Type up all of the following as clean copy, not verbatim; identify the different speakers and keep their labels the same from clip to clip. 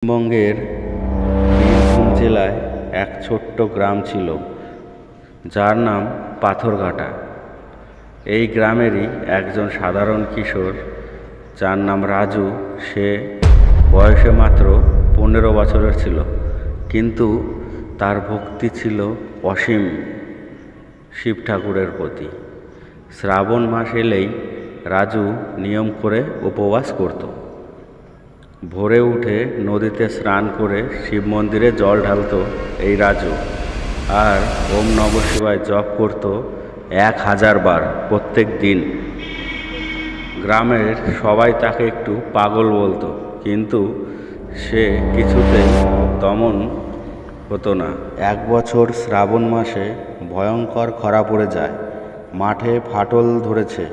Speaker 1: পশ্চিমবঙ্গের বীরভূম জেলায় এক ছোট্ট গ্রাম ছিল, যার নাম পাথরঘাটা। এই গ্রামেরই একজন সাধারণ কিশোর, যার নাম রাজু। সে বয়সে মাত্র 15 বছরের ছিল, কিন্তু তার ভক্তি ছিল অসীম শিব ঠাকুরের প্রতি। শ্রাবণ মাস এলেই রাজু নিয়ম করে উপবাস করত। ভোরে উঠে নদীতে স্নান করে শিব মন্দিরে জল ঢালত এই রাজু, আর ওম নমঃ শিবায় জপ করত 1000 বার প্রত্যেক দিন। গ্রামের সবাই তাকে একটু পাগল বলতো, কিন্তু সে কিছুতেই দমন হতো না। এক বছর শ্রাবণ মাসে ভয়ঙ্কর খরা পড়ে যায়। মাঠে ফাটল ধরেছে,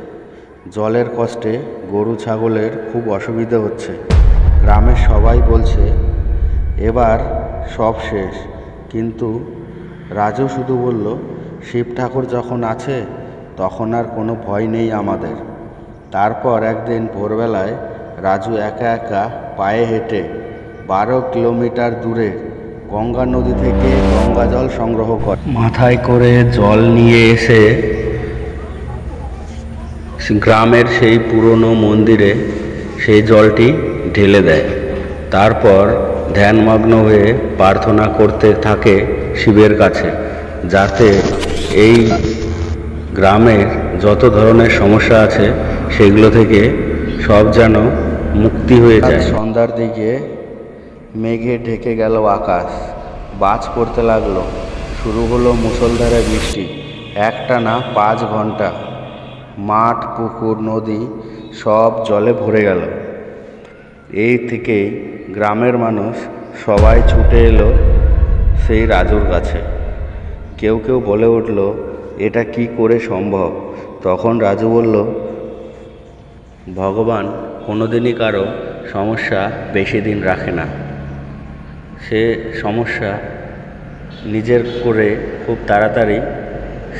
Speaker 1: জলের কষ্টে গরু ছাগলের খুব অসুবিধে হচ্ছে। গ্রামের সবাই বলছে এবার সব শেষ, কিন্তু রাজু শুধু বলল, শিব ঠাকুর যখন আছে তখন আর কোনো ভয় নেই আমাদের। তারপর একদিন ভোরবেলায় রাজু একা একা পায়ে হেঁটে 12 কিলোমিটার দূরে গঙ্গা নদী থেকে গঙ্গা জল সংগ্রহ করে মাথায় করে জল নিয়ে এসে গ্রামের সেই পুরনো মন্দিরে সেই জলটি ঢেলে দেয়। তারপর ধ্যানমগ্ন হয়ে প্রার্থনা করতে থাকে শিবের কাছে, যাতে এই গ্রামের যত ধরনের সমস্যা আছে সেগুলো থেকে সব যেন মুক্তি হয়ে যায়। সন্ধ্যার দিকে মেঘে ঢেকে গেল আকাশ, বাজ পড়তে লাগলো, শুরু হলো মুষলধারে বৃষ্টি। একটানা 5 ঘন্টা মাঠ, পুকুর, নদী সব জলে ভরে গেল। এই থেকে গ্রামের মানুষ সবাই ছুটে এলো সেই রাজুর কাছে। কেউ কেউ বলে উঠল, এটা কি করে সম্ভব? তখন রাজু বলল, ভগবান কোনোদিনই কারো সমস্যা বেশি দিন রাখে না। সে সমস্যা নিজের করে খুব তাড়াতাড়ি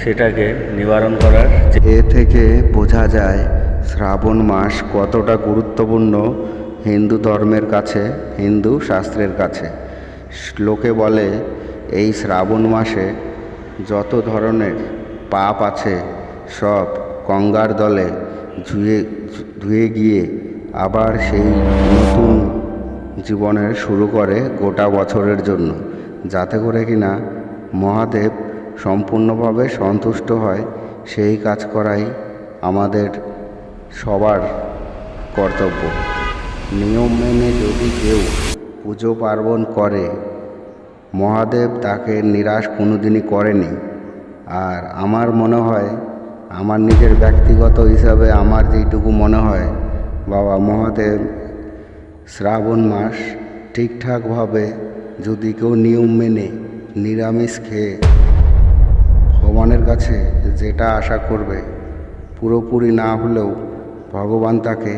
Speaker 1: সেটাকে নিবারণ করার। এ থেকে বোঝা যায় শ্রাবণ মাস কতটা গুরুত্বপূর্ণ হিন্দু ধর্মের কাছে, হিন্দু শাস্ত্রের কাছে। লোকে বলে এই শ্রাবণ মাসে যত ধরনের পাপ আছে সব গঙ্গার জলে ধুয়ে গিয়ে আবার সেই নতুন জীবনের শুরু করে গোটা বছরের জন্য, যাতে করে কিনা মহাদেব সম্পূর্ণভাবে সন্তুষ্ট হয়। সেই কাজ করাই আমাদের সবার কর্তব্য। নিয়ম মেনে যদি কেউ পুজো পার্বণ করে, মহাদেব তাকে নিরাশ কোনোদিনই করেনি। আর আমার মনে হয়, আমার নিজের ব্যক্তিগত হিসাবে আমার যেইটুকু মনে হয়, বাবা মহাদেব শ্রাবণ মাস ঠিকঠাকভাবে যদি কেউ নিয়ম মেনে নিরামিষ খেয়ে ভগবানের কাছে যেটা আশা করবে, পুরোপুরি না হলেও ভগবান তাকে